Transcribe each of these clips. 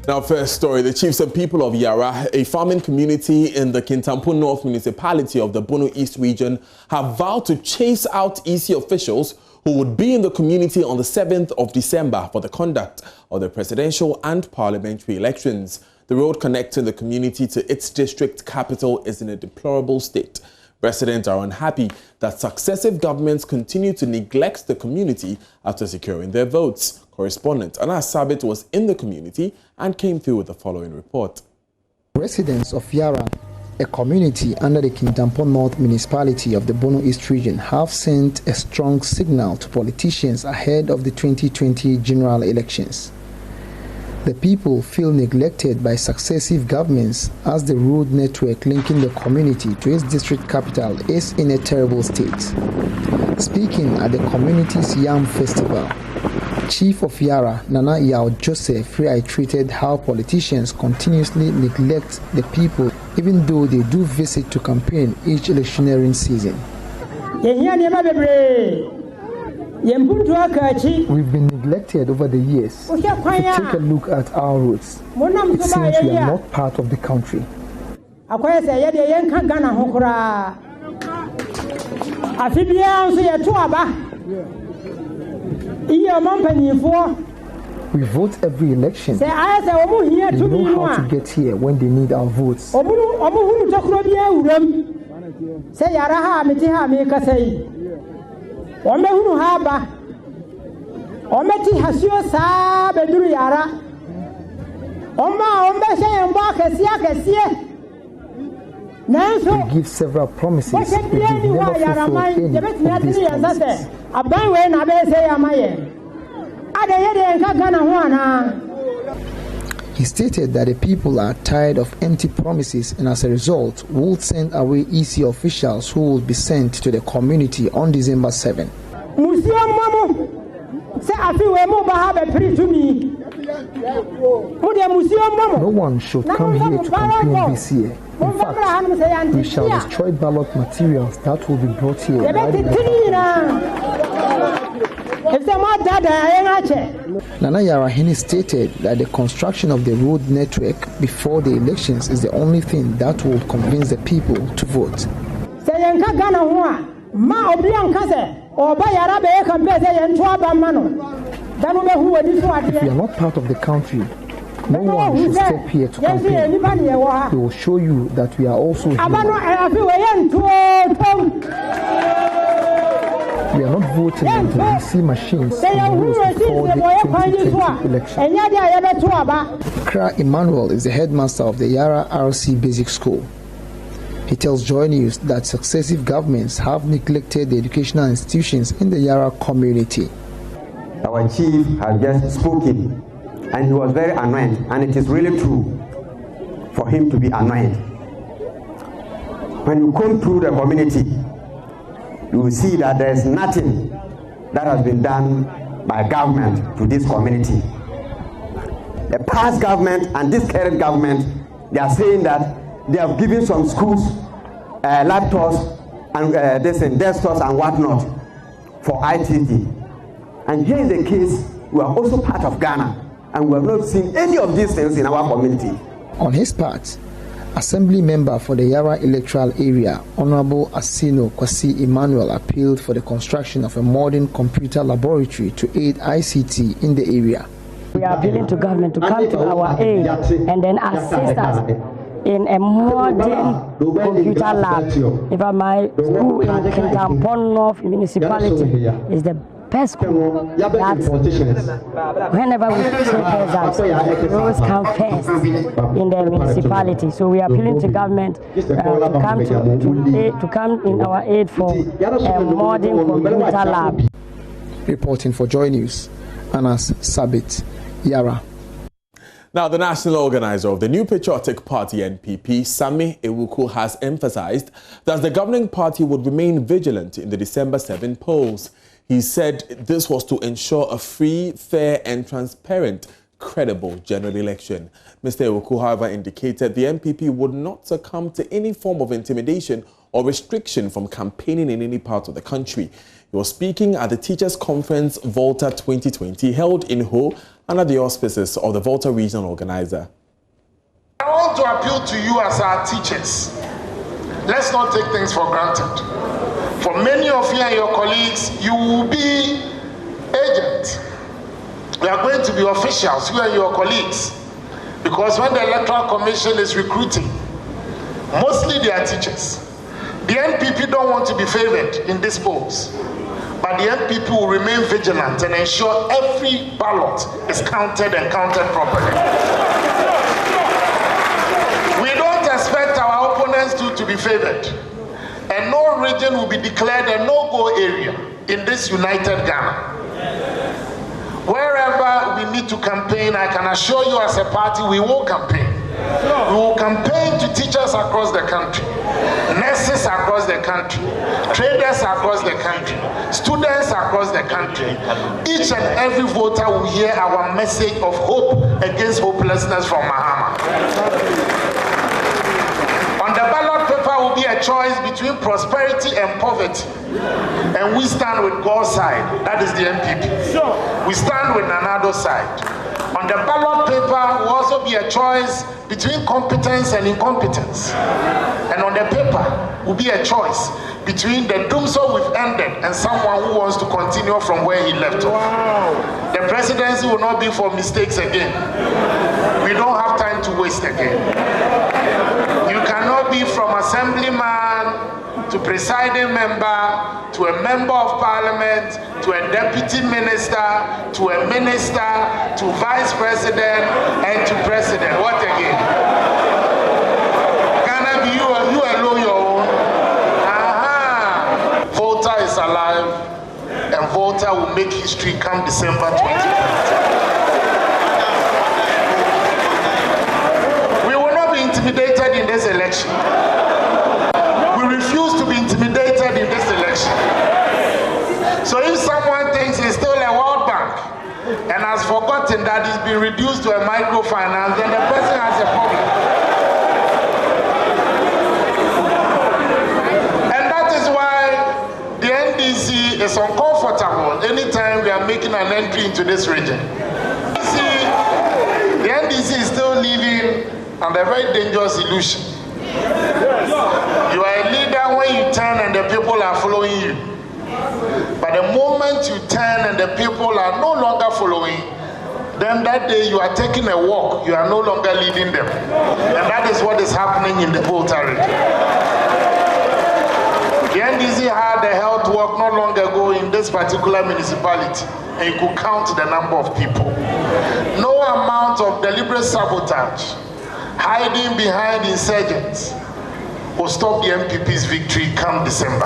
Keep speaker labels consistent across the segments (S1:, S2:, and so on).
S1: Now, first story, the chiefs and people of YARA, a farming community in the Kintampo North municipality of the Bono East region, have vowed to chase out EC officials who would be in the community on the 7th of December for the conduct of the presidential and parliamentary elections. The road connecting the community to its district capital is in a deplorable state. Residents are unhappy that successive governments continue to neglect the community after securing their votes. Correspondent Anna Sabit was in the community and came through with the following report.
S2: Residents of YARA, a community under the Kintampo North municipality of the Bono East region, have sent a strong signal to politicians ahead of the 2020 general elections. The people feel neglected by successive governments as the road network linking the community to its district capital is in a terrible state. Speaking at the community's Yam Festival, Chief of YARA, Nana Yao Joseph, reiterated how politicians continuously neglect the people even though they do visit to campaign each electioneering season. We've been neglected over the years. If you take a look at our roads, it seems we are not part of the country. We vote every election. They know how to get here when they need our votes. We give several promises, but we've never fulfilled any of these promises. He stated that the people are tired of empty promises and as a result will send away EC officials who will be sent to the community on December 7. No one should come here to campaign this year. In fact, we shall destroy ballot materials that will be brought here. Nana Yarahini stated that the construction of the road network before the elections is the only thing that will convince the people to vote. If you are not part of the country, no one should step here to campaign. We will show you that we are also here. We are not voting until we see machines on the roads before the 2020 election. ACCRA Emmanuel is the headmaster of the YARA RC Basic School. He tells JoyNews that successive governments have neglected the educational institutions in the YARA community.
S3: Our chief has just spoken and he was very annoyed, and it is really true for him to be annoyed. When you come through the community, you will see that there is nothing that has been done by government to this community. The past government and this current government, they are saying that they have given some schools laptops and desktops and whatnot for ITD. And here is the case, we are also part of Ghana, and we have not seen any of these things in our community.
S2: On his part, Assembly member for the YARA electoral area, Honorable Asino Kwasi Emmanuel, appealed for the construction of a modern computer laboratory to aid ICT in the area.
S4: We are appealing to government to come to our aid and then assist us in a modern computer lab. In fact, my school in Kintampo North municipality is the best school that whenever we take exams, we always come first in the municipality. So we are appealing to government to come in our aid for a modern computer lab.
S2: Reporting for JoyNews, Anas Sabit, YARA.
S1: Now, the national organizer of the New Patriotic Party, NPP, Sami Ewuku, has emphasized that the governing party would remain vigilant in the December 7 polls. He said this was to ensure a free, fair and transparent, credible general election. Mr. Ewuku, however, indicated the NPP would not succumb to any form of intimidation or restriction from campaigning in any part of the country. He was speaking at the Teachers Conference Volta 2020 held in Ho under the auspices of the Volta regional organizer.
S5: I want to appeal to you as our teachers. Let's not take things for granted. For many of you and your colleagues, you will be agents. We are going to be officials, you and your colleagues. Because when the Electoral Commission is recruiting, mostly they are teachers. The NPP don't want to be favored in these polls. But the NPP will remain vigilant and ensure every ballot is counted and counted properly. We don't expect our opponents to be favored. And no region will be declared a no-go area in this united Ghana. Wherever we need to campaign, I can assure you as a party, we will campaign. We will campaign to teachers across the country, nurses across the country, traders across the country, students across the country. Each and every voter will hear our message of hope against hopelessness from Mahama. On the ballot paper will be a choice between prosperity and poverty. And we stand with God's side, that is the NPP. We stand with Nanado's side. On the ballot paper will also be a choice between competence and incompetence. And on the paper will be a choice between the doomsday we've ended and someone who wants to continue from where he left off. The presidency will not be for mistakes again. We don't have time to waste again. You cannot be from assemblyman to presiding member, to a member of parliament, to a deputy minister, to a minister, to vice president, and to president. What again? Ghana, be you alone your own. Volta is alive, and Volta will make history come December 2020. We will not be intimidated in this election. We refuse to be intimidated in this election. So if someone thinks he's still a World Bank and has forgotten that he's been reduced to a microfinance, then the person has a problem. And that is why the NDC is uncomfortable anytime we are making an entry into this region. The NDC is still living under a very dangerous illusion. You are a leader when you turn and the people are following you. But the moment you turn and the people are no longer following, then that day you are taking a walk, you are no longer leading them. And that is what is happening in the Volta region. The NDC had a health work not long ago in this particular municipality, and you could count the number of people. No amount of deliberate sabotage, hiding behind insurgents, will stop the MPP's victory come December.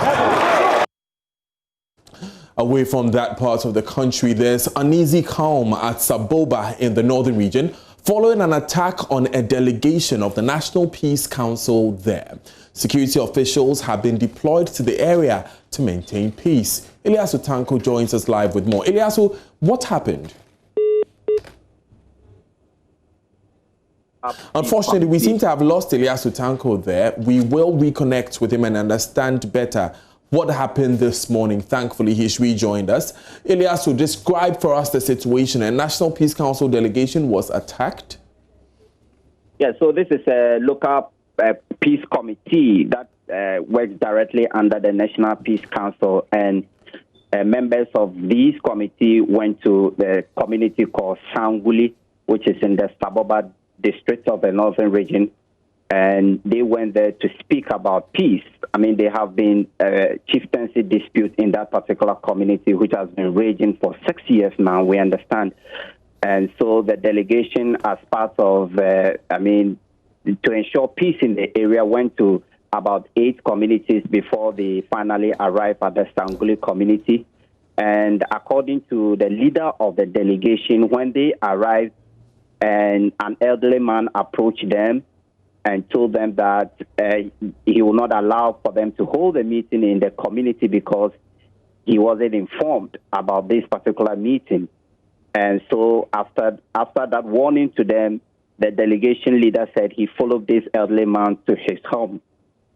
S1: Away from that part of the country, there's uneasy calm at Saboba in the northern region following an attack on a delegation of the National Peace Council there. Security officials have been deployed to the area to maintain peace. Eliasu Tanko joins us live with more. Eliasu, what happened? Unfortunately, we seem to have lost Eliasu Tanko there. We will reconnect with him and understand better what happened this morning. Thankfully, he's rejoined us. Eliasu, describe for us the situation. A National Peace Council delegation was attacked?
S6: Yeah, so this is a local peace committee that works directly under the National Peace Council, and members of this committee went to the community called Sanguli, which is in the Saboba district of the northern region, and they went there to speak about peace. I mean, there have been chieftaincy dispute in that particular community, which has been raging for 6 years now, we understand. And so the delegation, as part of, to ensure peace in the area, went to about 8 communities before they finally arrived at the Sanguli community. And according to the leader of the delegation, when they arrived, and an elderly man approached them and told them that he will not allow for them to hold a meeting in the community because he wasn't informed about this particular meeting. And so after that warning to them, the delegation leader said he followed this elderly man to his home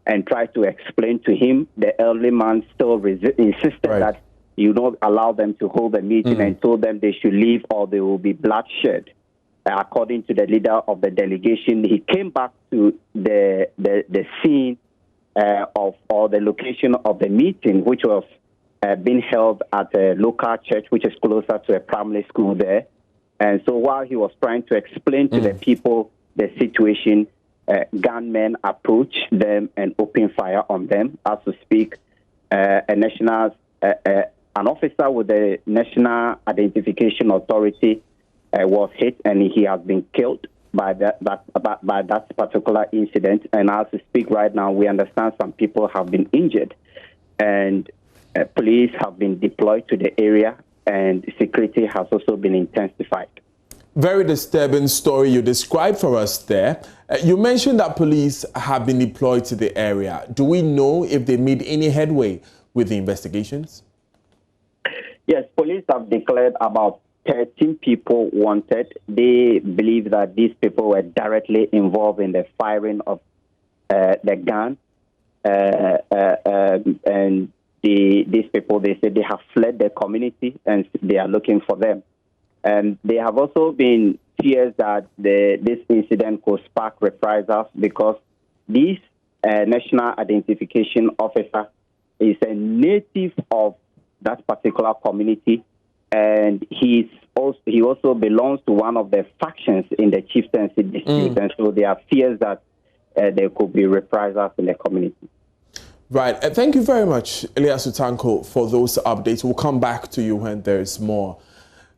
S6: and tried to explain to him. The elderly man still insisted that allow them to hold the meeting and told them they should leave or there will be bloodshed. According to the leader of the delegation, he came back to the scene or the location of the meeting, which was being held at a local church, which is closer to a primary school there. And so while he was trying to explain to the people the situation, gunmen approached them and opened fire on them. As we speak, an officer with the National Identification Authority was hit, and he has been killed by that particular incident. And as we speak right now, we understand some people have been injured, and police have been deployed to the area, and security has also been intensified.
S1: Very disturbing story you described for us there. You mentioned that police have been deployed to the area. Do we know if they made any headway with the investigations?
S6: Yes, police have declared about 13 people wanted. They believe that these people were directly involved in the firing of the gun. And these people, they said they have fled the community and they are looking for them. And there have also been fears that this incident could spark reprisals because this National Identification Officer is a native of that particular community, and he also belongs to one of the factions in the chieftaincy dispute, and so there are fears that there could be reprisals in the community.
S1: Right. Thank you very much, Elias Utanko, for those updates. We'll come back to you when there is more.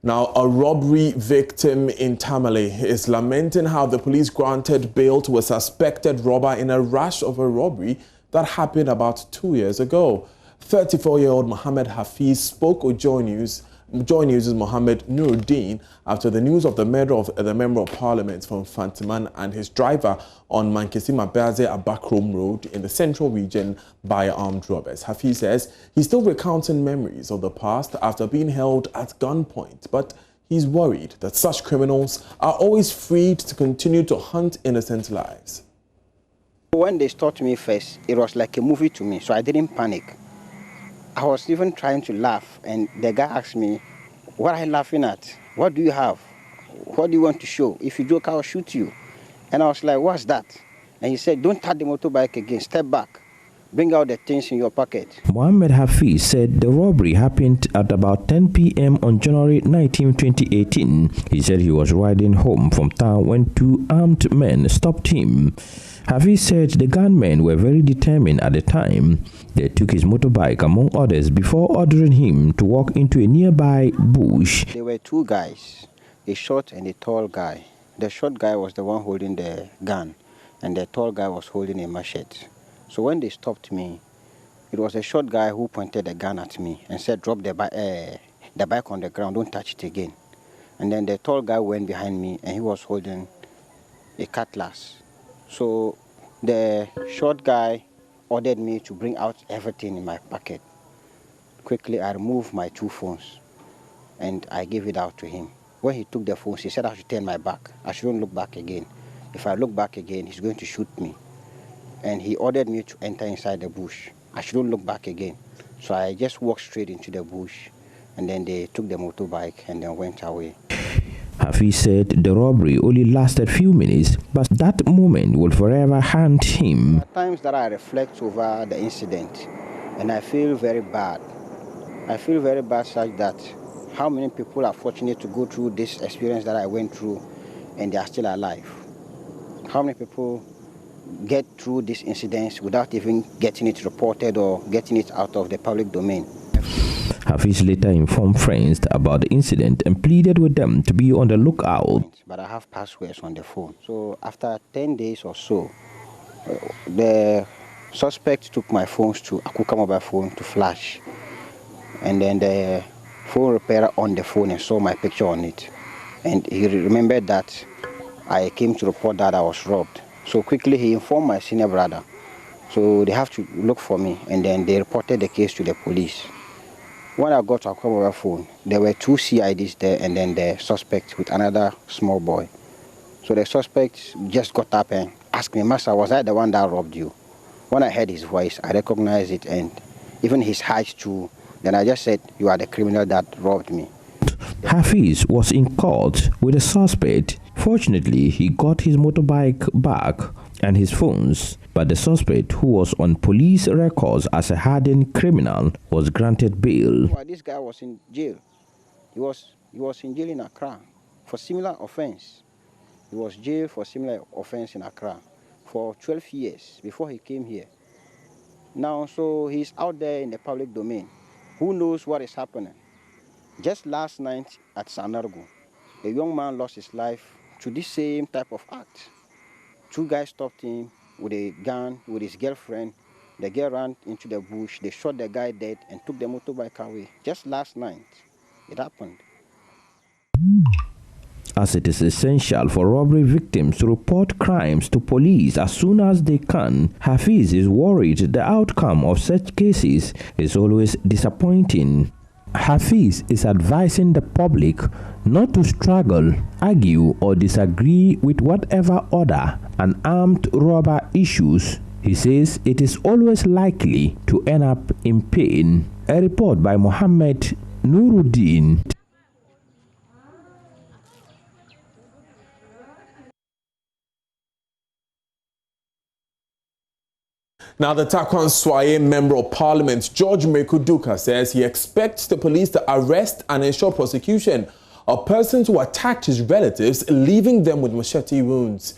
S1: Now, a robbery victim in Tamale is lamenting how the police granted bail to a suspected robber in a rush of a robbery that happened about 2 years ago. 34-year-old Mohammed Hafiz spoke with JoyNews. JoyNews' Mohammed Nuruddin after the news of the murder of the Member of Parliament from Fantiman and his driver on Mankesima Baze Abakrom Road in the Central Region by armed robbers. Hafiz says he's still recounting memories of the past after being held at gunpoint, but he's worried that such criminals are always freed to continue to hunt innocent lives.
S7: When they stopped me first, it was like a movie to me, so I didn't panic. I was even trying to laugh, and the guy asked me, "What are you laughing at? What do you have? What do you want to show? If you joke, I'll shoot you." And I was like, "What's that?" And he said, "Don't touch the motorbike again. Step back. Bring out the things in your pocket."
S8: Mohammed Hafiz said the robbery happened at about 10 p.m. on January 19, 2018. He said he was riding home from town when two armed men stopped him. Hafiz said the gunmen were very determined at the time. They took his motorbike, among others, before ordering him to walk into a nearby bush.
S7: There were two guys, a short and a tall guy. The short guy was the one holding the gun, and the tall guy was holding a machete. So when they stopped me, it was a short guy who pointed the gun at me and said, "Drop the bike on the ground, don't touch it again." And then the tall guy went behind me, and he was holding a cutlass. So the short guy ordered me to bring out everything in my pocket. Quickly, I removed my two phones and I gave it out to him. When he took the phones, he said I should turn my back. I shouldn't look back again. If I look back again, he's going to shoot me. And he ordered me to enter inside the bush. I shouldn't look back again. So I just walked straight into the bush, and then they took the motorbike and then went away.
S8: Hafiz said the robbery only lasted few minutes, but that moment will forever haunt him.
S7: At times that I reflect over the incident, and I feel very bad. I feel very bad such that how many people are fortunate to go through this experience that I went through and they are still alive. How many people get through these incidents without even getting it reported or getting it out of the public domain.
S8: Hafiz later informed friends about the incident and pleaded with them to be on the lookout.
S7: But I have passwords on the phone. So after 10 days or so, the suspect took my phones to ACCRA mobile phone to flash. And then the phone repairer on the phone and saw my picture on it. And he remembered that I came to report that I was robbed. So quickly he informed my senior brother. So they have to look for me, and then they reported the case to the police. When I got to ACCRA mobile phone, there were two CIDs there and then the suspect with another small boy. So the suspect just got up and asked me, "Master, was I the one that robbed you?" When I heard his voice, I recognized it, and even his height too Then I just said, you are the criminal that robbed me.
S8: Hafiz was in court with a suspect. Fortunately, he got his motorbike back and his phones, but the suspect, who was on police records as a hardened criminal, was granted bail.
S7: This guy was in jail. He was in jail in Accra for similar offense. He was jailed for similar offense in Accra for 12 years before he came here. Now, so he's out there in the public domain. Who knows what is happening? Just last night at Sanargo, a young man lost his life to this same type of act. 2 guys stopped him with a gun with his girlfriend. The girl ran into the bush. They shot the guy dead and took the motorbike away. Just last night, it happened.
S8: As it is essential for robbery victims to report crimes to police as soon as they can, Hafiz is worried the outcome of such cases is always disappointing. Hafiz is advising the public not to struggle, argue, or disagree with whatever other an armed robber issues. He says it is always likely to end up in pain. A report by Mohammed Nuruddin.
S1: Now, the Takwan Swaye Member of Parliament, George MIREKU, says he expects the police to arrest and ensure prosecution of persons who attacked his relatives, leaving them with machete wounds.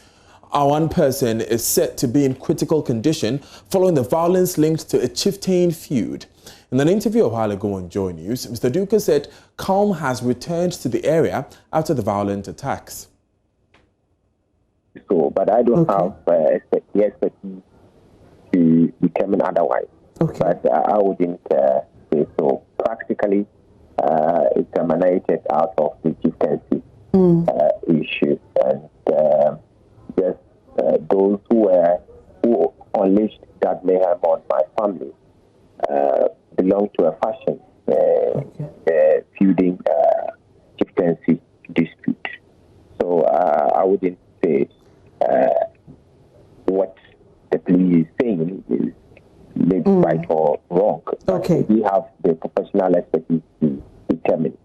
S1: One person is said to be in critical condition following the violence linked to a chieftain feud. In an interview a while ago on JoyNews, Mr. Duke said calm has returned to the area after the violent attacks.
S9: So, but I don't have the expertise to determine otherwise. But I wouldn't say so. Practically, it's emanated out of the chieftaincy issue, and just those who unleashed that mayhem on my family belong to a faction feuding chieftaincy dispute. So I wouldn't say what the police is saying is maybe right or wrong. We have the professional expertise to determine.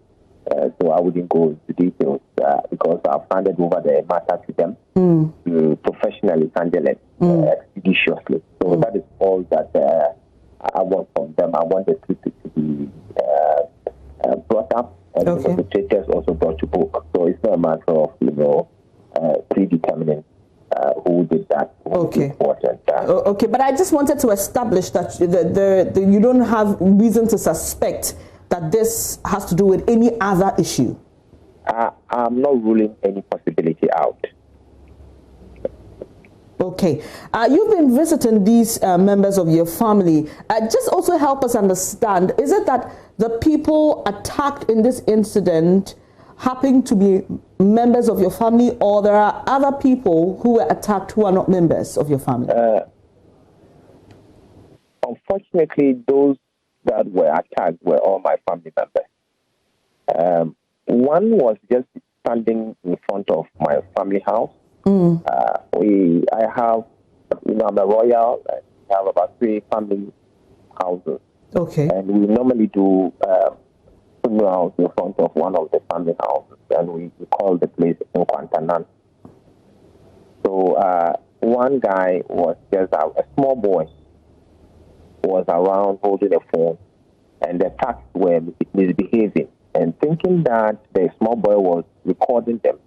S9: So I wouldn't go into details because I've handed over the matter to them to professionally handle it expeditiously. So that is all that I want from them. I want the truth to be brought up and the perpetrators also brought to book. So it's not a matter of, predetermining who did that.
S10: But I just wanted to establish that you don't have reason to suspect that this has to do with any other issue.
S9: I'm not ruling any possibility out.
S10: You've been visiting these members of your family. Just also help us understand, is it that the people attacked in this incident happen to be members of your family, or there are other people who were attacked who are not members of your family?
S9: Unfortunately, those that were attacked were all my family members. One was just standing in front of my family house. I have, I'm a royal, and we have about 3 family houses. And we normally do funerals in front of one of the family houses, and we call the place in Quantanan. So one guy was just a small boy was around holding a phone, and the attacks were misbehaving. And thinking that the small boy was recording them,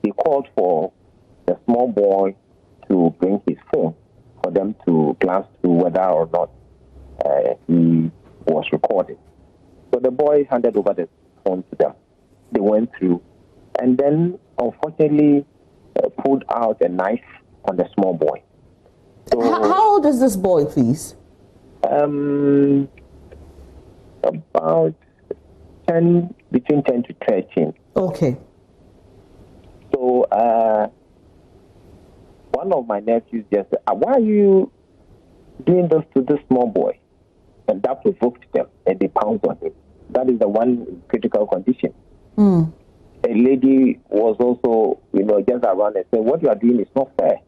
S9: he called for the small boy to bring his phone for them to glance through whether or not he was recording. So the boy handed over the phone to them. They went through, and then unfortunately pulled out a knife on the small boy. So,
S10: how old is this boy, please?
S9: About 10, between 10 to 13. So one of my nephews just said, "Why are you doing this to this small boy?" And that provoked them, and they pounced on him. That is the one in critical condition. A lady was also, just around and said, "What you are doing is not fair."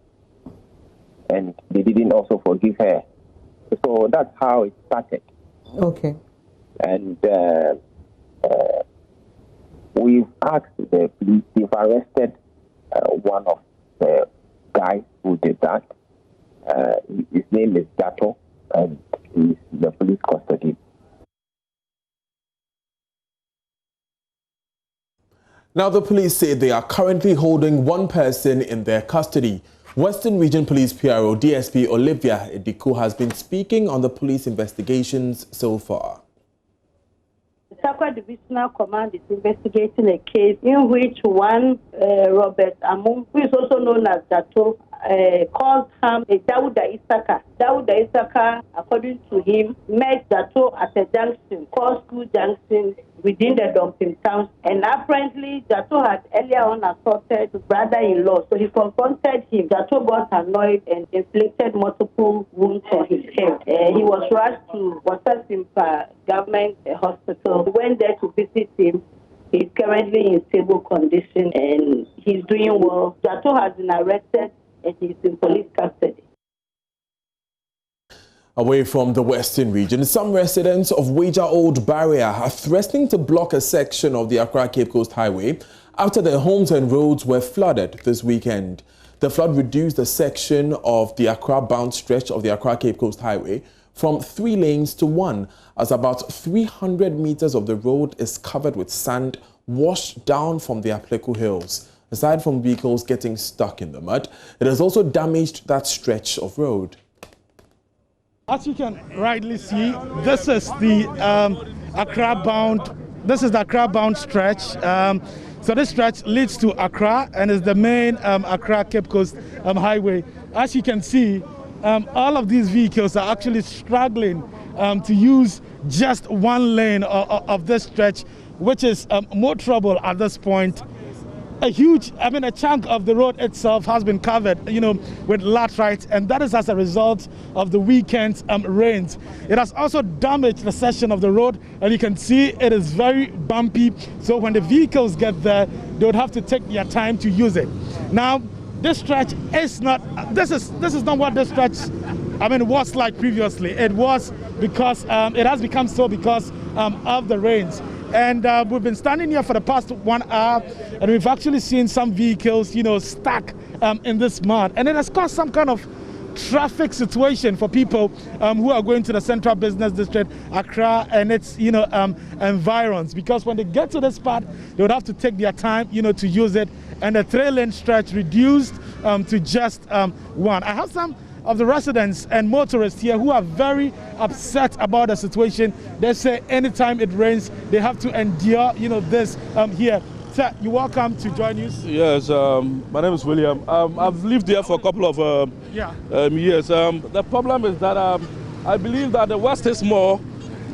S9: And they didn't also forgive her. So that's how it started. And we've asked the police, they've arrested one of the guys who did that. His name is Dato, and he's in the police custody.
S1: Now, the police say they are currently holding one person in their custody. Western Region Police PRO DSP Olivia Ediku has been speaking on the police investigations so far.
S11: The ACCRA Divisional Command is investigating a case in which one Robert Amung, who is also known as Dato, caused harm to Dawuda Isaka. Dawuda Isaka, according to him, met Dato at a junction, called School Junction, within the dumping town. And apparently, Dato had earlier on assaulted his brother-in-law. So he confronted him. Dato got annoyed and inflicted multiple wounds on his head. He was rushed to Wasasimpa Government Hospital. We went there to visit him. He's currently in stable condition and he's doing well. Dato has been arrested and he's in police custody.
S1: Away from the Western region, some residents of Weja Old Barrier are threatening to block a section of the Accra Cape Coast Highway after their homes and roads were flooded this weekend. The flood reduced the section of the Accra-bound stretch of the Accra Cape Coast Highway from 3 lanes to 1, as about 300 meters of the road is covered with sand washed down from the Apleku Hills. Aside from vehicles getting stuck in the mud, it has also damaged that stretch of road.
S12: As you can rightly see, this is the Accra-bound stretch. So this stretch leads to Accra and is the main Accra Cape Coast highway. As you can see, all of these vehicles are actually struggling to use just one lane of this stretch, which is more trouble at this point. A chunk of the road itself has been covered, with laterite, and that is as a result of the weekend's rains. It has also damaged the section of the road, and you can see it is very bumpy. So when the vehicles get there, they would have to take their time to use it. Now, this stretch is not. This is not what this stretch, was like previously. It was because it has become so because of the rains. And we've been standing here for the past 1 hour, and we've actually seen some vehicles, stuck in this mud. And it has caused some kind of traffic situation for people who are going to the Central Business District, Accra, and its, environs. Because when they get to this part, they would have to take their time, to use it. And the 3-lane stretch reduced to just 1. I have some of the residents and motorists here who are very upset about the situation. They say anytime it rains, they have to endure, this here. Sir, you're welcome to JoyNews.
S13: Yes, my name is William. I've lived here for a couple of years. The problem is that I believe that the west is more.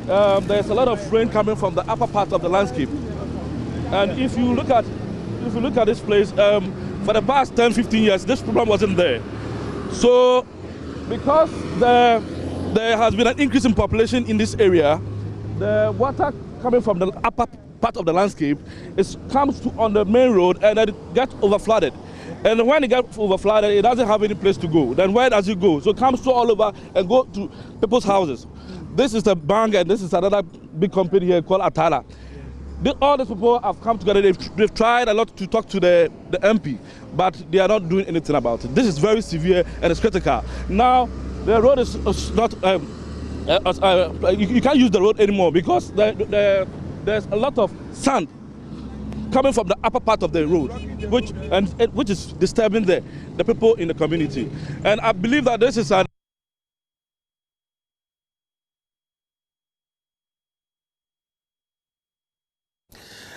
S13: There's a lot of rain coming from the upper part of the landscape. And if you look at this place, for the past 10-15 years, this problem wasn't there. So, because there has been an increase in population in this area, the water coming from the upper part of the landscape comes on the main road and then it gets overflooded. And when it gets overflooded, it doesn't have any place to go. Then where does it go? So it comes all over and go to people's houses. This is the bank, and this is another big company here called Atala. All these people have come together. They've tried a lot to talk to the MP, but they are not doing anything about it. This is very severe and it's critical. Now, the road is not, you can't use the road anymore because there's a lot of sand coming from the upper part of the road, which is disturbing the people in the community. And I believe that this is an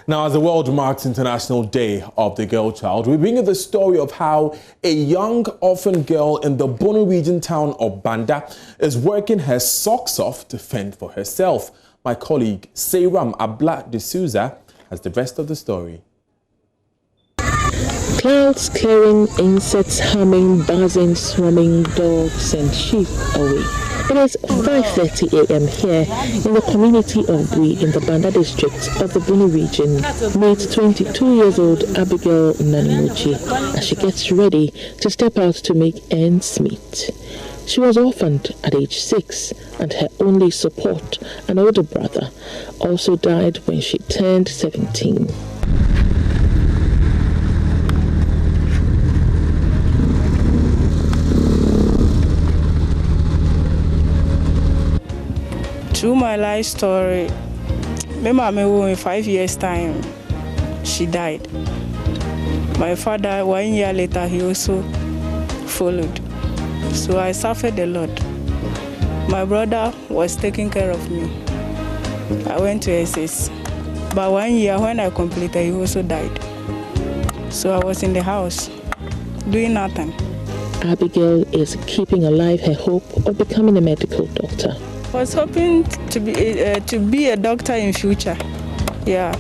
S1: Now, as the world marks International Day of the Girl Child, we bring you the story of how a young orphan girl in the Bono region town of Banda is working her socks off to fend for herself. My colleague Seyram Abla de Souza has the rest of the story.
S14: Clouds clearing, insects humming, buzzing, swarming, dogs and sheep away. It is 5:30 a.m. here in the community of Bui in the Banda district of the Bono region. Meet 22-year-old Abigail Nanimuchi as she gets ready to step out to make ends meet. She was orphaned at age 6, and her only support, an older brother, also died when she turned 17.
S15: Through my life story, my mom in 5 years' time, she died. My father, 1 year later, he also followed. So I suffered a lot. My brother was taking care of me. I went to SS. But 1 year when I completed, he also died. So I was in the house, doing nothing.
S14: Abigail is keeping alive her hope of becoming a medical doctor.
S15: I was hoping to be a doctor in future, yeah,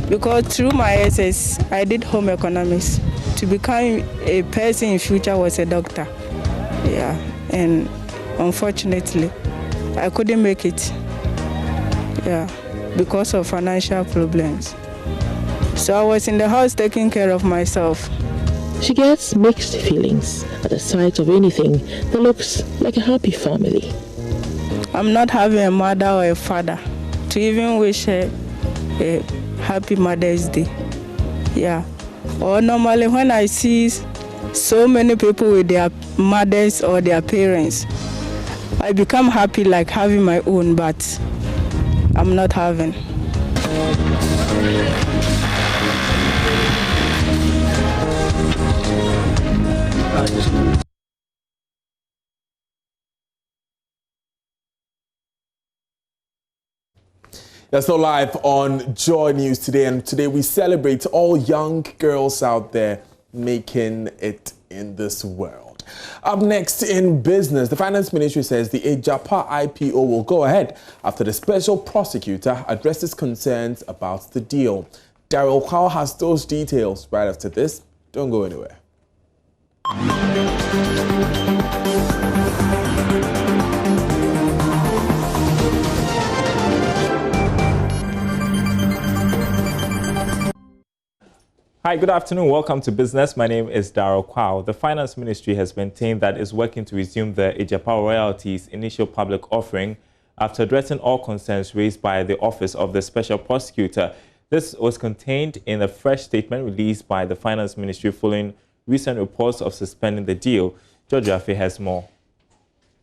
S15: because through my SS, I did home economics. To become a person in future was a doctor, yeah, and unfortunately, I couldn't make it, yeah, because of financial problems. So I was in the house taking care of myself.
S14: She gets mixed feelings at the sight of anything that looks like a happy family.
S15: I'm not having a mother or a father to even wish her a happy Mother's Day. Yeah. Or normally when I see so many people with their mothers or their parents, I become happy like having my own, but I'm not having.
S1: That's still live on Joy News today, and today we celebrate all young girls out there making it in this world. Up next in business, the Finance Ministry says the AGYAPA IPO will go ahead after the special prosecutor addresses concerns about the deal. Daryl Kwao has those details right after this. Don't go anywhere.
S16: Hi, good afternoon. Welcome to Business. My name is Daryl Kwao. The Finance Ministry has maintained that it's working to resume the AGYAPA royalties initial public offering after addressing all concerns raised by the Office of the Special Prosecutor. This was contained in a fresh statement released by the Finance Ministry following recent reports of suspending the deal. George Rafe has more.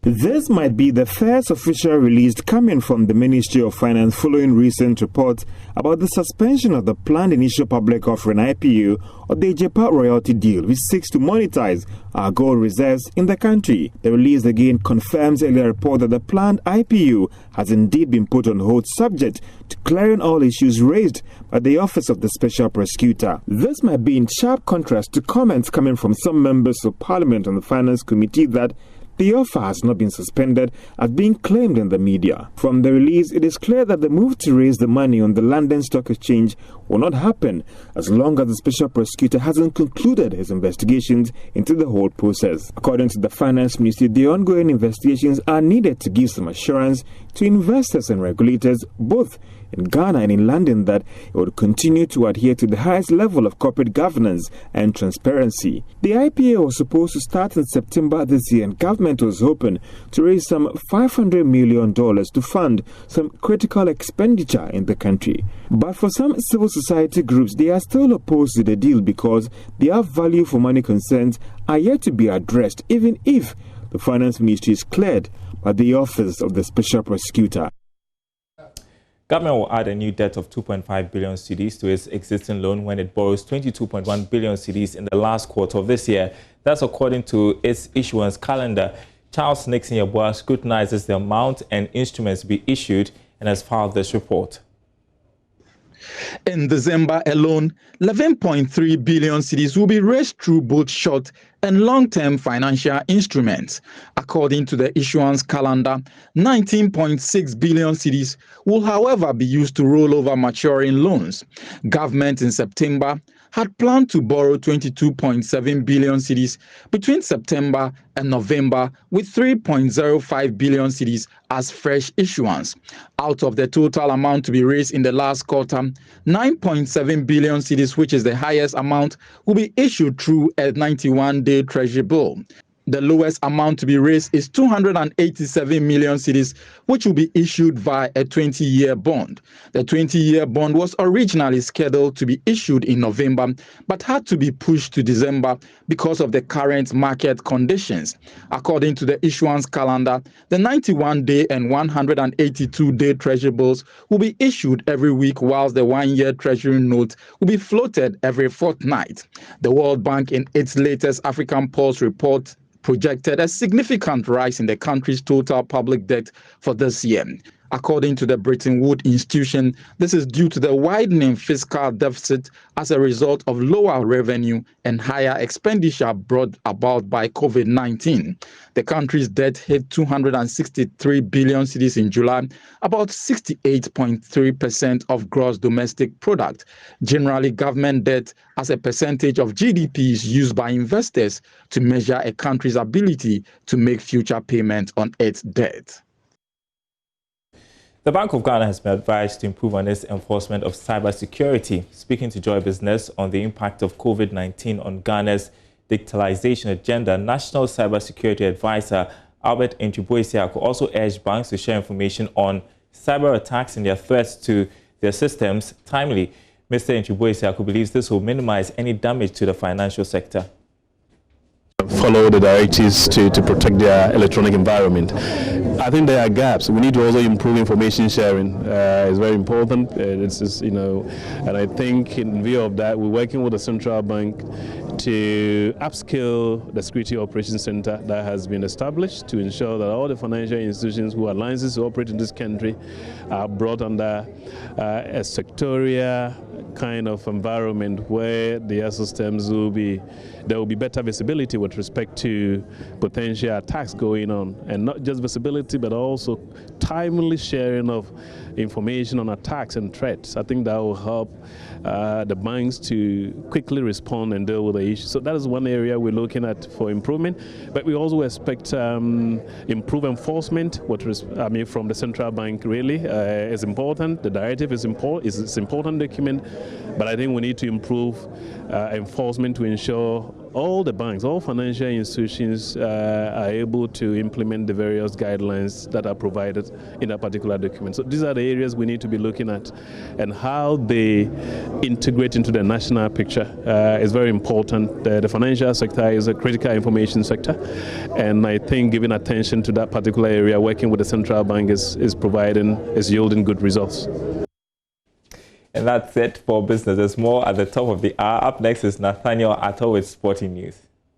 S17: This might be the first official release coming from the Ministry of Finance following recent reports about the suspension of the planned initial public offering IPO of the AGYAPA royalty deal, which seeks to monetize our gold reserves in the country. The release again confirms earlier report that the planned IPO has indeed been put on hold subject to clearing all issues raised by the Office of the Special Prosecutor. This might be in sharp contrast to comments coming from some members of Parliament on the Finance Committee that the offer has not been suspended as being claimed in the media. From the release, it is clear that the move to raise the money on the London Stock Exchange will not happen as long as the Special Prosecutor hasn't concluded his investigations into the whole process. According to the Finance Ministry, the ongoing investigations are needed to give some assurance to investors and regulators, both in Ghana and in London, that it would continue to adhere to the highest level of corporate governance and transparency. The IPO was supposed to start in September this year, and government was hoping to raise some $500 million to fund some critical expenditure in the country. But for some civil society groups, they are still opposed to the deal because their value for money concerns are yet to be addressed, even if the Finance Ministry is cleared by the Office of the Special Prosecutor.
S16: Government will add a new debt of 2.5 billion cedis to its existing loan when it borrows 22.1 billion cedis in the last quarter of this year. That's according to its issuance calendar. Charles Nixon Yabua scrutinizes the amount and instruments to be issued and has filed this report.
S18: In December alone, 11.3 billion cedis will be raised through both short and long-term financial instruments. According to the issuance calendar, 19.6 billion cedis will, however, be used to roll over maturing loans. Government in September had planned to borrow 22.7 billion cedis between September and November, with 3.05 billion cedis as fresh issuance. Out of the total amount to be raised in the last quarter, 9.7 billion cedis, which is the highest amount, will be issued through a 91-day treasury bill. The lowest amount to be raised is 287 million cedis, which will be issued via a 20-year bond. The 20-year bond was originally scheduled to be issued in November, but had to be pushed to December because of the current market conditions. According to the issuance calendar, the 91-day and 182-day treasury bills will be issued every week, whilst the one-year treasury note will be floated every fortnight. The World Bank, in its latest African Pulse report, projected a significant rise in the country's total public debt for this year. According to the Bretton Woods institution, this is due to the widening fiscal deficit as a result of lower revenue and higher expenditure brought about by COVID-19. The country's debt hit 263 billion cedis in July, about 68.3% of gross domestic product. Generally, government debt as a percentage of GDP is used by investors to measure a country's ability to make future payments on its debt.
S16: The Bank of Ghana has been advised to improve on its enforcement of cybersecurity. Speaking to Joy Business on the impact of COVID-19 on Ghana's digitalization agenda, National Cybersecurity Advisor Albert Ntuboisiako also urged banks to share information on cyber attacks and their threats to their systems timely. Mr. Ntuboisiako believes this will minimize any damage to the financial sector.
S19: Follow the directives to protect their electronic environment. I think there are gaps. We need to also improve information sharing. It's very important. And I think in view of that, we're working with the central bank to upskill the Security Operations Center that has been established to ensure that all the financial institutions who are licensed to operate in this country are brought under a sectorial kind of environment where their systems there will be better visibility with respect to potential attacks going on, and not just visibility but also timely sharing of information on attacks and threats. I think that will help the banks to quickly respond and deal with the issue. So that is one area we're looking at for improvement, but we also expect improved enforcement from the central bank. Really is important. The directive is important. It's an important document, but I think we need to improve enforcement to ensure all the banks, all financial institutions are able to implement the various guidelines that are provided in a particular document. So these are the areas we need to be looking at, and how they integrate into the national picture is very important. The financial sector is a critical information sector, and I think giving attention to that particular area, working with the central bank is yielding good results.
S16: And that's it for business. There's more at the top of the hour. Up next is Nathaniel Atto with Sporting News.